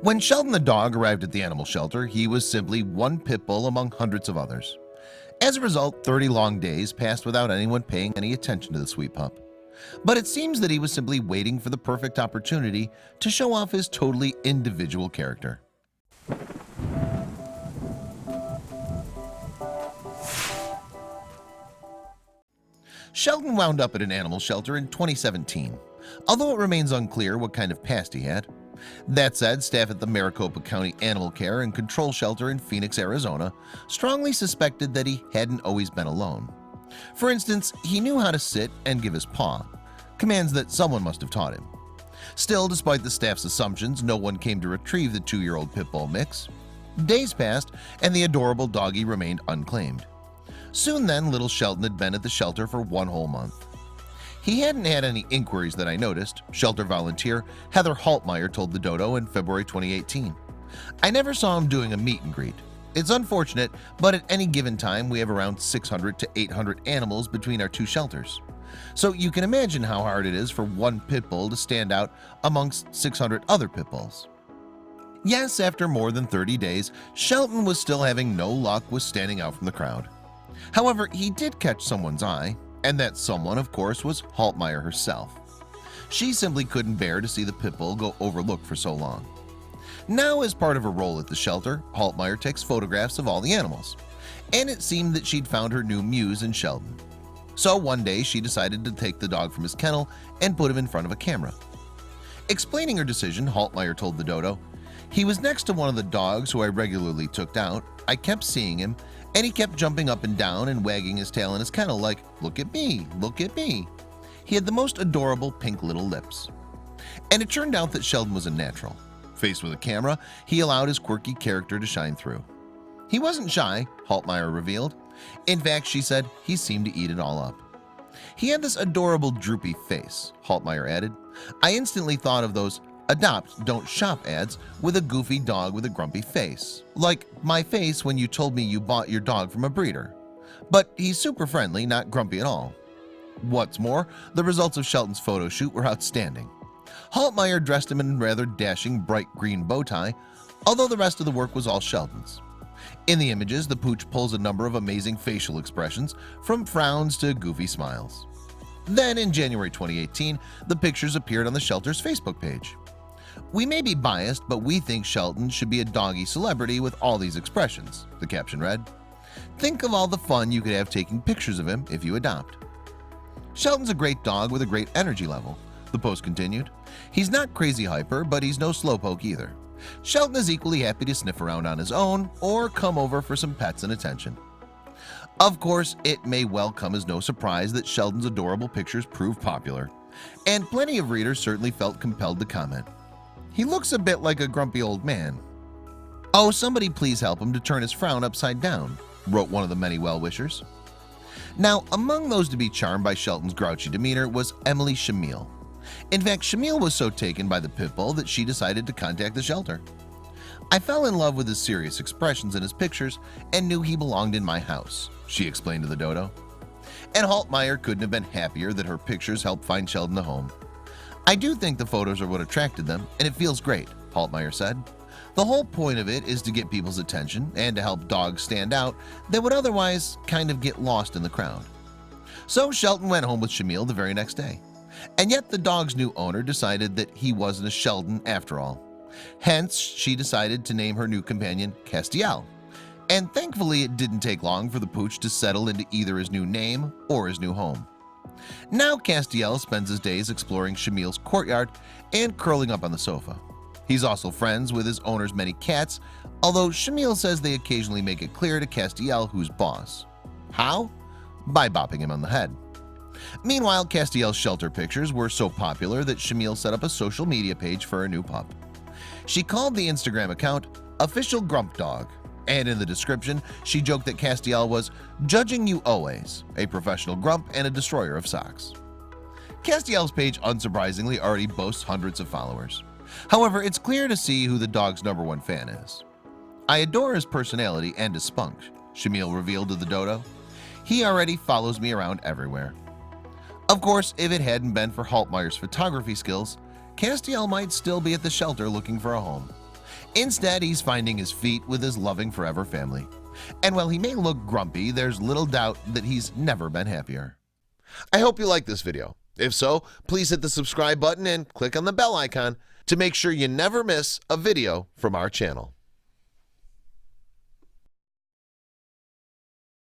When Sheldon the dog arrived at the animal shelter, he was simply one pit bull among hundreds of others. As a result, 30 long days passed without anyone paying any attention to the sweet pup. But it seems that he was simply waiting for the perfect opportunity to show off his totally individual character. Sheldon wound up at an animal shelter in 2017, although it remains unclear what kind of past he had. That said, staff at the Maricopa County Animal Care and Control Shelter in Phoenix, Arizona strongly suspected that he hadn't always been alone. For instance, he knew how to sit and give his paw, commands that someone must have taught him. Still, despite the staff's assumptions, no one came to retrieve the 2-year-old pit bull mix. Days passed and the adorable doggie remained unclaimed. Soon then, little Sheldon had been at the shelter for 1 whole month. He hadn't had any inquiries that I noticed, shelter volunteer Heather Haltmeyer told the Dodo in February 2018. I never saw him doing a meet and greet. It's unfortunate, but at any given time we have around 600 to 800 animals between our 2 shelters. So you can imagine how hard it is for one pit bull to stand out amongst 600 other pit bulls. Yes, after more than 30 days, Sheldon was still having no luck with standing out from the crowd. However, he did catch someone's eye, and that someone, of course, was Haltmeyer herself. She simply couldn't bear to see the pit bull go overlooked for so long. Now, as part of her role at the shelter, Haltmeyer takes photographs of all the animals, and it seemed that she'd found her new muse in Sheldon. So one day she decided to take the dog from his kennel and put him in front of a camera. Explaining her decision, Haltmeyer told the Dodo, "He was next to one of the dogs who I regularly took out. I kept seeing him, and he kept jumping up and down and wagging his tail in his kennel like, 'Look at me, look at me.' He had the most adorable pink little lips." And it turned out that Sheldon was a natural. Faced with a camera, he allowed his quirky character to shine through. He wasn't shy, Haltmeyer revealed. In fact, she said, he seemed to eat it all up. He had this adorable droopy face, Haltmeyer added. I instantly thought of those adopt, don't shop ads with a goofy dog with a grumpy face, like my face when you told me you bought your dog from a breeder. But he's super friendly, not grumpy at all. What's more, the results of Sheldon's photo shoot were outstanding. Haltmeyer dressed him in a rather dashing bright green bow tie, although the rest of the work was all Sheldon's. In the images, the pooch pulls a number of amazing facial expressions, from frowns to goofy smiles. Then in January 2018, the pictures appeared on the shelter's Facebook page. "We may be biased, but we think Sheldon should be a doggy celebrity with all these expressions," the caption read. "Think of all the fun you could have taking pictures of him if you adopt." "Sheldon's a great dog with a great energy level," the post continued. "He's not crazy hyper, but he's no slowpoke either. Sheldon is equally happy to sniff around on his own or come over for some pets and attention." Of course, it may well come as no surprise that Sheldon's adorable pictures proved popular, and plenty of readers certainly felt compelled to comment. "He looks a bit like a grumpy old man. Oh, somebody please help him to turn his frown upside down," wrote one of the many well-wishers. Now, among those to be charmed by Sheldon's grouchy demeanor was Emily Shamil. In fact, Shamil was so taken by the pit bull that she decided to contact the shelter. "I fell in love with his serious expressions in his pictures and knew he belonged in my house," she explained to the Dodo. And Haltmeyer couldn't have been happier that her pictures helped find Sheldon a home. "I do think the photos are what attracted them, and it feels great," Haltmeyer said. "The whole point of it is to get people's attention and to help dogs stand out that would otherwise kind of get lost in the crowd." So Sheldon went home with Shamil the very next day. And yet the dog's new owner decided that he wasn't a Sheldon after all. Hence, she decided to name her new companion Castiel. And thankfully, it didn't take long for the pooch to settle into either his new name or his new home. Now Castiel spends his days exploring Shamil's courtyard and curling up on the sofa. He's also friends with his owner's many cats, although Shamil says they occasionally make it clear to Castiel who's boss. How? By bopping him on the head. Meanwhile, Castiel's shelter pictures were so popular that Shamil set up a social media page for her new pup. She called the Instagram account Official Grump Dog, and in the description, she joked that Castiel was judging you always, a professional grump and a destroyer of socks. Castiel's page, unsurprisingly, already boasts hundreds of followers. However, it's clear to see who the dog's #1 fan is. "I adore his personality and his spunk," Shamil revealed to the Dodo. "He already follows me around everywhere." Of course, if it hadn't been for Haltmeyer's photography skills, Castiel might still be at the shelter looking for a home. Instead, he's finding his feet with his loving forever family. And while he may look grumpy, there's little doubt that he's never been happier. I hope you like this video. If so, please hit the subscribe button and click on the bell icon to make sure you never miss a video from our channel.